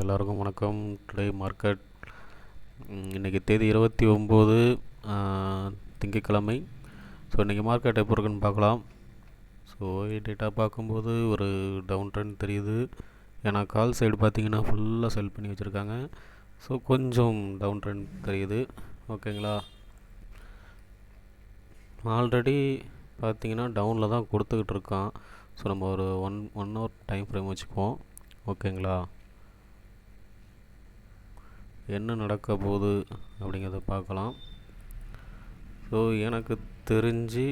எல்லாருக்கும் வணக்கம். Today market இன்றைக்கி தேதி 29 திங்கட்கிழமை. ஸோ இன்றைக்கி மார்க்கெட் எப்போ இருக்குன்னு பார்க்கலாம். ஸோ டேட்டா பார்க்கும்போது ஒரு டவுன் ட்ரெண்ட் தெரியுது. ஏன்னா கால் சைடு பார்த்திங்கன்னா ஃபுல்லாக செல் பண்ணி வச்சுருக்காங்க. ஸோ கொஞ்சம் டவுன் ட்ரெண்ட் தெரியுது. ஓகேங்களா, ஆல்ரெடி பார்த்திங்கன்னா டவுனில் தான் கொடுத்துக்கிட்டு இருக்கான். ஸோ நம்ம ஒரு ஒன் ஹவர் டைம் ஃப்ரேம் வச்சுக்குவோம். ஓகேங்களா, என்ன நடக்க போகுது அப்படிங்கிறத பார்க்கலாம். ஸோ எனக்கு தெரிஞ்சு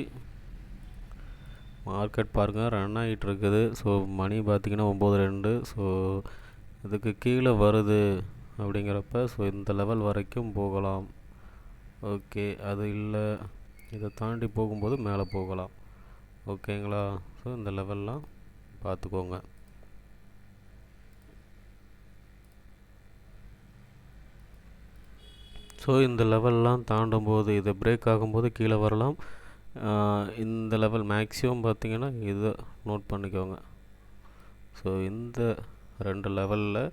மார்க்கெட் பாருங்கள் ரன் ஆகிட்டு இருக்குது. ஸோ மணி பார்த்திங்கன்னா 9:02. ஸோ இதுக்கு கீழே வருது அப்படிங்கிறப்ப ஸோ இந்த லெவல் வரைக்கும் போகலாம். ஓகே, அது இல்லை, இதை தாண்டி போகும்போது மேலே போகலாம். ஓகேங்களா, ஸோ இந்த லெவல்லாம் பார்த்துக்கோங்க. ஸோ இந்த லெவல்லாம் தாண்டும் போது இது பிரேக் ஆகும்போது கீழே வரலாம். இந்த லெவல் மேக்ஸிமம் பார்த்திங்கன்னா இதை நோட் பண்ணிக்கோங்க. ஸோ இந்த 2 லெவலில்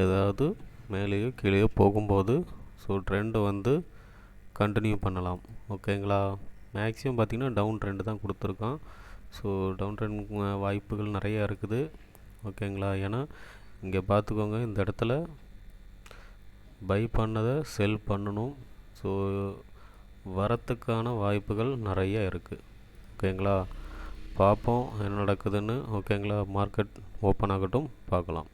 ஏதாவது மேலேயோ கீழேயோ போகும்போது ஸோ ட்ரெண்டு வந்து கண்டினியூ பண்ணலாம். ஓகேங்களா, மேக்ஸிமம் பார்த்திங்கன்னா டவுன் ட்ரெண்டு தான் கொடுத்துருக்கான். ஸோ டவுன் ட்ரெண்ட் வாய்ப்புகள் நிறையா இருக்குது. ஓகேங்களா, ஏன்னா இங்கே பார்த்துக்கோங்க, இந்த இடத்துல பை பண்ணதை செல் பண்ணணும். ஸோ வரத்துக்கான வாய்ப்புகள் நிறைய இருக்குது. ஓகேங்களா, பார்ப்போம் என்ன நடக்குதுன்னு. ஓகேங்களா, மார்க்கெட் ஓப்பன் ஆகட்டும், பார்க்கலாம்.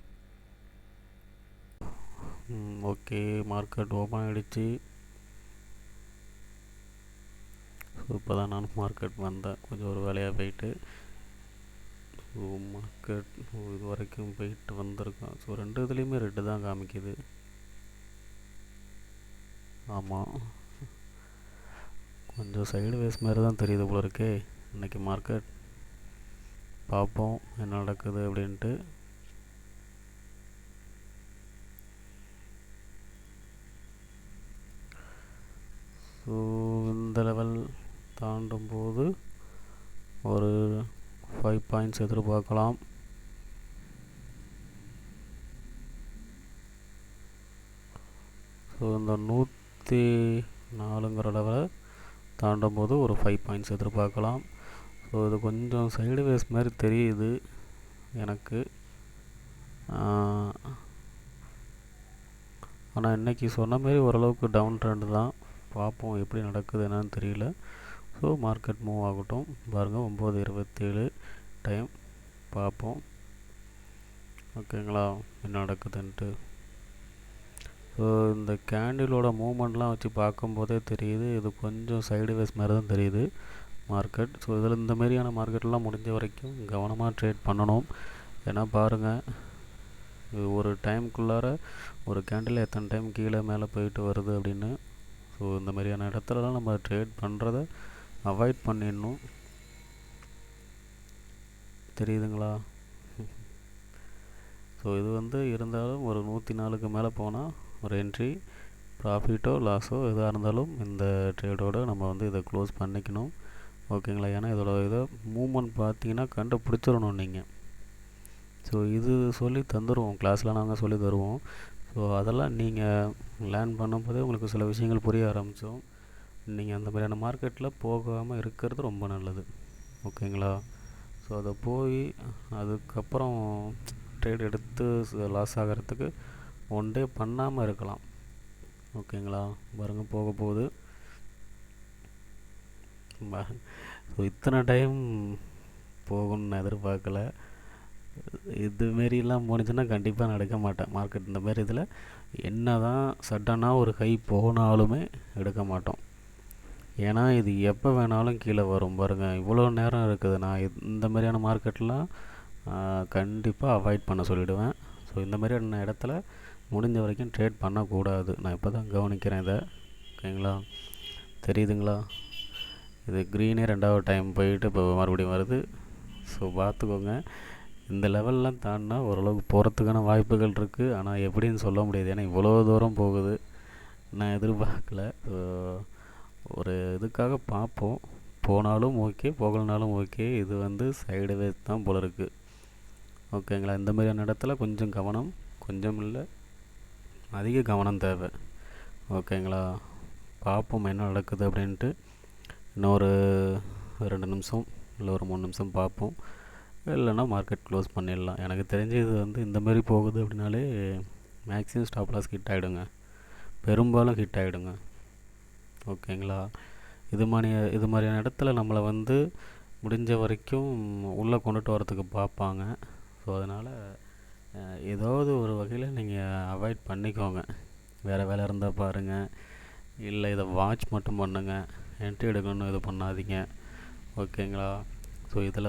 ஓகே, மார்க்கெட் ஓப்பன் ஆகிடுச்சு. ஸோ இப்போ தான் நான் மார்க்கெட் வந்தேன், கொஞ்சம் ஒரு வேலையாக போயிட்டு. ஸோ மார்க்கெட் இது வரைக்கும் போயிட்டு வந்திருக்கான். ஸோ 2 இதுலேயுமே ரெட்டு தான் காமிக்குது. ஆமாம், கொஞ்சம் சைடு வேஸ் மாதிரி தான் தெரியுது போல இருக்கே இன்றைக்கி மார்க்கெட். பார்ப்போம் என்ன நடக்குது அப்படின்ட்டு. ஸோ இந்த லெவல் தாண்டும் போது ஒரு 5 பாயிண்ட்ஸ் எதிர்பார்க்கலாம். ஸோ இந்த 104ங்கிற லெவலை தாண்டும் போது ஒரு 5 பாயிண்ட்ஸ் எதிர்பார்க்கலாம். ஸோ இது கொஞ்சம் சைடு வேஸ் மாதிரி தெரியுது எனக்கு. ஆனால் இன்றைக்கி சொன்ன மாதிரி ஓரளவுக்கு டவுன் ட்ரெண்டு தான். பார்ப்போம் எப்படி நடக்குது என்னன்னு தெரியல. ஸோ மார்க்கெட் மூவ் ஆகட்டும். பாருங்கள் 9:27 டைம், பார்ப்போம் ஓகேங்களா என்ன நடக்குதுன்ட்டு. ஸோ இந்த கேண்டிலோட மூமெண்ட்லாம் வச்சு பார்க்கும்போதே தெரியுது இது கொஞ்சம் சைடு வேஸ் மாதிரி தான் தெரியுது மார்க்கெட். ஸோ இதில் இந்த மாதிரியான மார்க்கெட்லாம் முடிஞ்ச வரைக்கும் கவனமாக ட்ரேட் பண்ணணும். ஏன்னா பாருங்கள், இது ஒரு டைமுக்குள்ளார ஒரு கேண்டில் எத்தனை டைம் கீழே மேலே போயிட்டு வருது அப்படின்னு. ஸோ இந்த மாதிரியான இடத்துலலாம் நம்ம ட்ரேட் பண்ணுறத அவாய்ட் பண்ணிடணும். தெரியுதுங்களா? ஸோ இது வந்து இருந்தாலும் ஒரு 104க்கு மேலே போனால் ஒரு என்ட்ரி, ப்ராஃபிட்டோ லாஸோ எதாக இருந்தாலும் இந்த ட்ரேடோடு நம்ம வந்து இதை க்ளோஸ் பண்ணிக்கணும். ஓகேங்களா, ஏன்னா இதோட இதை மூமெண்ட் பார்த்தீங்கன்னா கண்டுபிடிச்சிடணும் நீங்கள். ஸோ இது சொல்லி தந்துடுவோம், கிளாஸில் நாங்கள் சொல்லி தருவோம். ஸோ அதெல்லாம் நீங்கள் லேர்ன் பண்ணும்போதே உங்களுக்கு சில விஷயங்கள் புரிய ஆரம்பித்தோம். நீங்கள் அந்த மாதிரியான மார்க்கெட்டில் போகாமல் இருக்கிறது ரொம்ப நல்லது. ஓகேங்களா, ஸோ அதை போய் அதுக்கப்புறம் ட்ரேட் எடுத்து லாஸ் ஆகிறதுக்கு ஒன் டே பண்ணாமல் இருக்கலாம். ஓகேங்களா, பாருங்கள் போக போகுது. ஸோ இத்தனை டைம் போகணும்னு எதிர்பார்க்கல. இதுமாரிலாம் போணுச்சுன்னா கண்டிப்பாக நடக்க மாட்டேன் மார்க்கெட். இந்த மாதிரி இதில் என்ன தான் சடனாக ஒரு கை போனாலுமே எடுக்க மாட்டோம். ஏன்னா இது எப்போ வேணாலும் கீழே வரும். பாருங்கள் இவ்வளோ நேரம் இருக்குது. நான் இந்த மாதிரியான மார்க்கெட்லாம் கண்டிப்பாக அவாய்ட் பண்ண சொல்லிவிடுவேன். ஸோ இந்த மாதிரியான இடத்துல முடிஞ்ச வரைக்கும் ட்ரேட் பண்ணக்கூடாது. நான் இப்போ தான் கவனிக்கிறேன் இதை. ஓகேங்களா, தெரியுதுங்களா? இது க்ரீனே 2வது டைம் போயிட்டு இப்போ மறுபடியும் வருது. ஸோ பார்த்துக்கோங்க, இந்த லெவல்லாம் தாண்டினா ஓரளவுக்கு போகிறதுக்கான வாய்ப்புகள் இருக்குது. ஆனால் எப்படின்னு சொல்ல முடியாது, ஏன்னா இவ்வளோ தூரம் போகுது. நான் எதிர்பார்க்கல. ஒரு இதுக்காக பார்ப்போம், போனாலும் ஓகே போகலனாலும் ஓகே. இது வந்து சைடு வேஸ் தான் போல இருக்குது. ஓகேங்களா, இந்த மாதிரியான இடத்துல கொஞ்சம் கவனம் கொஞ்சம் இல்லை, அதிக கவனம் தேவை. ஓகேங்களா? பார்ப்போம் என்ன நடக்குது அப்படின்ட்டு. இன்னொரு 2 நிமிஷம் இல்லை ஒரு 3 நிமிஷம் பார்ப்போம். இல்லைன்னா மார்க்கெட் க்ளோஸ் பண்ணிடலாம். எனக்கு தெரிஞ்சு இது இந்தமாரி போகுது அப்படின்னாலே மேக்ஸிமம் ஸ்டாப் லாஸ் ஹிட் ஆகிடுங்க, பெரும்பாலும் ஹிட் ஆகிடுங்க. ஓகேங்களா? இது மாதிரியான இடத்துல நம்மளை முடிஞ்ச வரைக்கும் உள்ளே கொண்டுட்டு வரத்துக்கு பார்ப்பாங்க. ஸோ அதனால் ஏதாவது ஒரு வகையில் நீங்கள் அவாய்ட் பண்ணிக்கோங்க. வேறு வேலை இருந்தால் பாருங்கள், இல்லை இதை வாட்ச் மட்டும் பண்ணுங்கள், என்ட்ரி எடுக்கணும்னு இது பண்ணாதீங்க. ஓகேங்களா? ஸோ இதில்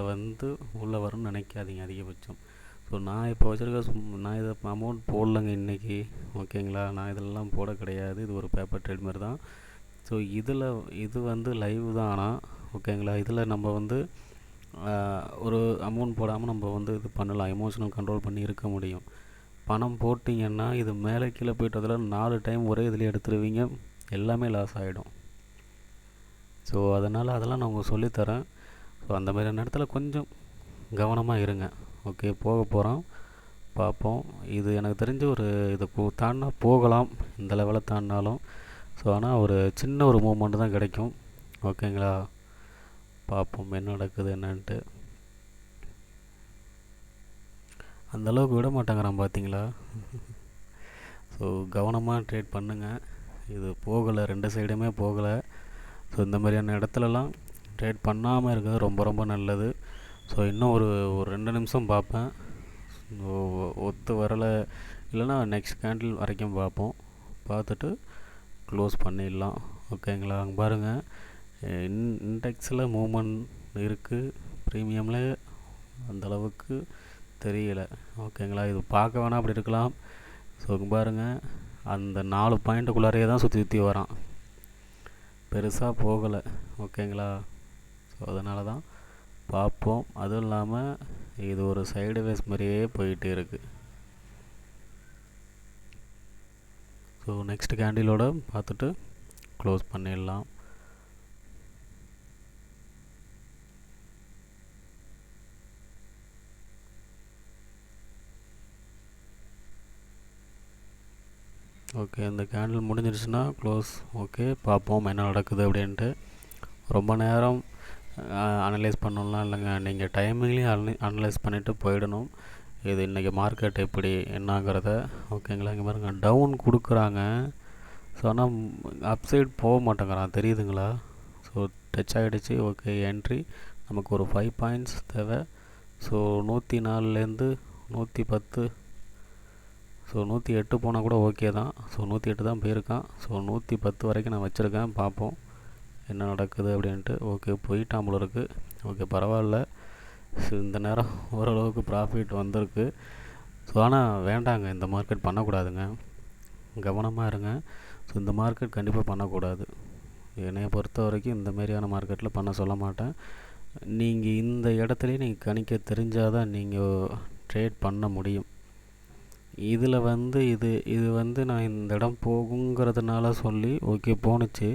உள்ளே வரும்னு நினைக்காதீங்க அதிகபட்சம். ஸோ நான் இப்போ வச்சுருக்க நான் இதை அமௌண்ட் போடலைங்க இன்றைக்கி. ஓகேங்களா? நான் இதெல்லாம் போட கிடையாது. இது ஒரு பேப்பர் ட்ரேட் மாதிரி தான். ஸோ இது லைவ் தான். ஆனால் ஓகேங்களா, இதில் நம்ம ஒரு அமௌண்ட் போடாமல் நம்ம இது பண்ணலாம், எமோஷனல் கண்ட்ரோல் பண்ணி இருக்க முடியும். பணம் போட்டிங்கன்னா இது மேலே கீழே போய்ட்டதில் 4 டைம் ஒரே இதில் எடுத்துருவீங்க, எல்லாமே லாஸ் ஆகிடும். ஸோ அதெல்லாம் நான் உங்களுக்கு சொல்லித்தரேன். ஸோ அந்த மாதிரியான இடத்துல கொஞ்சம் கவனமாக இருங்க. ஓகே, போக போகிறோம், பார்ப்போம். இது எனக்கு தெரிஞ்ச இதை தாண்டினா போகலாம், இந்த லெவலை தாண்டினாலும். ஸோ ஆனால் ஒரு சின்ன ஒரு மூமெண்ட் தான் கிடைக்கும். ஓகேங்களா? பார்ப்போம் என்ன நடக்குது என்னன்ட்டு. அந்தளவுக்கு விட மாட்டேங்கிறான் பார்த்தீங்களா? ஸோ கவனமாக ட்ரேட் பண்ணுங்கள். இது போகலை, 2 சைடுமே போகலை. ஸோ இந்த மாதிரியான இடத்துலலாம் ட்ரேட் பண்ணாமல் இருக்கிறது ரொம்ப ரொம்ப நல்லது. ஸோ இன்னும் ஒரு 2 நிமிஷம் பார்ப்பேன். ஒத்து வரலை இல்லைன்னா நெக்ஸ்ட் கேண்டில் வரைக்கும் பார்ப்போம், பார்த்துட்டு க்ளோஸ் பண்ணிடலாம். ஓகேங்களா? அங்கே பாருங்கள், இண்டெக்ஸில் மூமெண்ட் இருக்குது, ப்ரீமியமில் அந்தளவுக்கு தெரியலை. ஓகேங்களா? இது பார்க்க வேணால் அப்படி இருக்கலாம். ஸோ இங்கே பாருங்கள், அந்த 4 பாயிண்ட்டுக்குள்ளாரையே தான் சுற்றி வரான், பெருசாக போகலை. ஓகேங்களா? ஸோ அதனால தான் பார்ப்போம். அதுவும் இல்லாமல் இது ஒரு சைடு வேஸ் மாதிரியே போயிட்டே இருக்குது. ஸோ நெக்ஸ்ட் கேண்டிலோட பார்த்துட்டு க்ளோஸ் பண்ணிடலாம். ஓகே, இந்த கேண்டில் முடிஞ்சிருச்சுன்னா க்ளோஸ். ஓகே, பார்ப்போம் என்ன நடக்குது அப்படின்ட்டு. ரொம்ப நேரம் அனலைஸ் பண்ணணும்லாம் இல்லைங்க, நீங்கள் டைமிங்லேயும் அனலைஸ் பண்ணிவிட்டு போயிடணும். இது இன்றைக்கி மார்க்கெட் எப்படி என்னங்கிறத. ஓகேங்களா? இங்கே பாருங்க, டவுன் கொடுக்குறாங்க. ஸோ ஆனால் அப்சைட் போக மாட்டேங்கிறான், தெரியுதுங்களா? ஸோ டச் ஆகிடுச்சு. ஓகே, என்ட்ரி நமக்கு ஒரு 5 பாயிண்ட்ஸ் தேவை. ஸோ 104லேருந்து 110, ஸோ 108 போனால் கூட ஓகே தான். ஸோ 108 தான் போயிருக்கான். ஸோ 110 வரைக்கும் நான் வச்சுருக்கேன், பார்ப்போம் என்ன நடக்குது அப்படின்ட்டு. ஓகே, போயிட்டான் போல இருக்குது. ஓகே, பரவாயில்ல. ஸோ இந்த நேரம் ஓரளவுக்கு ப்ராஃபிட் வந்திருக்கு. ஸோ ஆனால் வேண்டாங்க, இந்த மார்க்கெட் பண்ணக்கூடாதுங்க, கவனமாக இருங்க. ஸோ இந்த மார்க்கெட் கண்டிப்பாக பண்ணக்கூடாது. என்னையை பொறுத்த வரைக்கும் இந்த மாதிரியான மார்க்கெட்டில் பண்ண சொல்ல மாட்டேன். நீங்கள் இந்த இடத்துலையே நீங்கள் கணிக்க தெரிஞ்சால் தான் நீங்கள் ட்ரேட் பண்ண முடியும். இதில் இது நான் இந்த இடம் போகுங்கிறதுனால சொல்லி ஓகே போணுச்சு.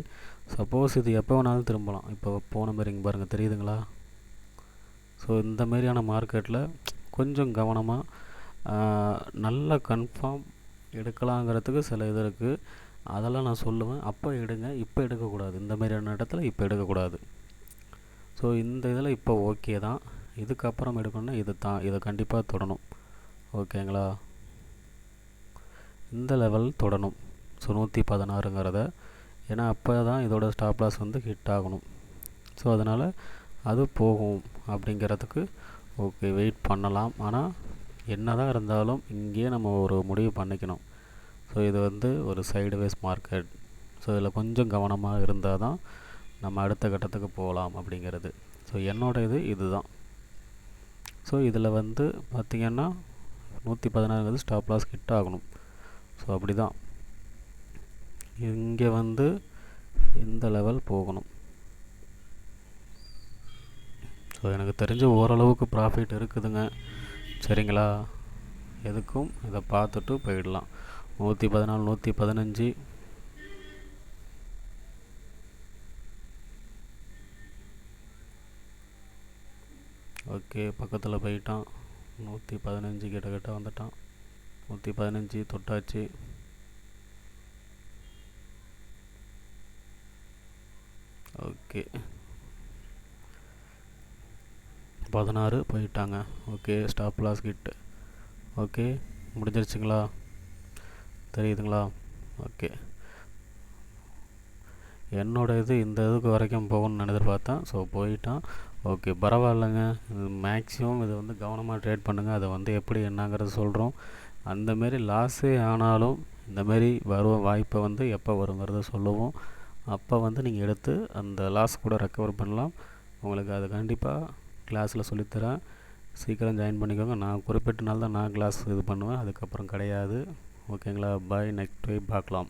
சப்போஸ் இது எப்போ வேணாலும் திரும்பலாம். இப்போ போன மாதிரி இங்கே பாருங்கள், தெரியுதுங்களா? ஸோ இந்த மாதிரியான மார்க்கெட்டில் கொஞ்சம் கவனமாக நல்லா கன்ஃபார்ம் எடுக்கலாங்கிறதுக்கு சில இது இருக்குது, அதெல்லாம் நான் சொல்லுவேன். அப்போ எடுங்க, இப்போ எடுக்கக்கூடாது. இந்த மாதிரியான இடத்துல இப்போ எடுக்கக்கூடாது. ஸோ இந்த இதில் இப்போ ஓகே தான், இதுக்கப்புறம் எடுக்கணும்னா இதை கண்டிப்பாக தொடணும். ஓகேங்களா? இந்த லெவல் தொடணும். ஸோ 116ங்கிறத, ஏன்னா அப்போ தான் இதோட ஸ்டாப் லாஸ் ஹிட் ஆகணும். ஸோ அதனால் அது போகும் அப்படிங்கிறதுக்கு ஓகே வெயிட் பண்ணலாம். ஆனால் என்ன தான் இருந்தாலும் இங்கேயே நம்ம ஒரு முடிவு பண்ணிக்கணும். ஸோ இது ஒரு சைடுவேஸ் மார்க்கெட். ஸோ இதில் கொஞ்சம் கவனமாக இருந்தால் தான் நம்ம அடுத்த கட்டத்துக்கு போகலாம் அப்படிங்கிறது. ஸோ என்னோட இதுதான். ஸோ இதில் பார்த்திங்கன்னா 116ங்கிறது ஸ்டாப் லாஸ் ஹிட் ஆகணும். ஸோ அப்படி தான் இங்கே இந்த லெவல் போகணும். ஸோ எனக்கு தெரிஞ்ச ஓரளவுக்கு ப்ராஃபிட் இருக்குதுங்க. சரிங்களா? எதுக்கும் இதை பார்த்துட்டு போயிடலாம். 114, 115, ஓகே பக்கத்தில் போயிட்டான். 115 கிட்ட வந்துட்டான். 115 தொட்டாச்சு. ஓகே 16 போயிட்டாங்க. ஓகே ஸ்டாப் லாஸ் கிட். ஓகே முடிஞ்சிருச்சுங்களா, தெரியுதுங்களா? ஓகே என்னோட இது இந்த இதுக்கு வரைக்கும் போகணும்னு எதிர்பார்த்தேன். ஸோ போயிட்டான். ஓகே பரவாயில்லைங்க. மேக்ஸிமம் இது வந்து கவனமாக ட்ரேட் பண்ணுங்கள். அதை வந்து எப்படி என்னங்கிறது சொல்கிறோம். அந்தமாரி லாஸே ஆனாலும் இந்தமாரி வரும் வாய்ப்பை வந்து எப்போ வருங்கிறத சொல்லுவோம். அப்போ வந்து நீங்கள் எடுத்து அந்த லாஸ் கூட ரெக்கவர் பண்ணலாம். உங்களுக்கு அது கண்டிப்பாக கிளாஸில் சொல்லித்தரேன். சீக்கிரம் ஜாயின் பண்ணிக்கோங்க. நான் குறிப்பிட்ட நாள் தான் நான் கிளாஸ் இது பண்ணுவேன், அதுக்கப்புறம் கிடையாது. ஓகேங்களா? பாய், நெக்ஸ்ட் டைம் பார்க்கலாம்.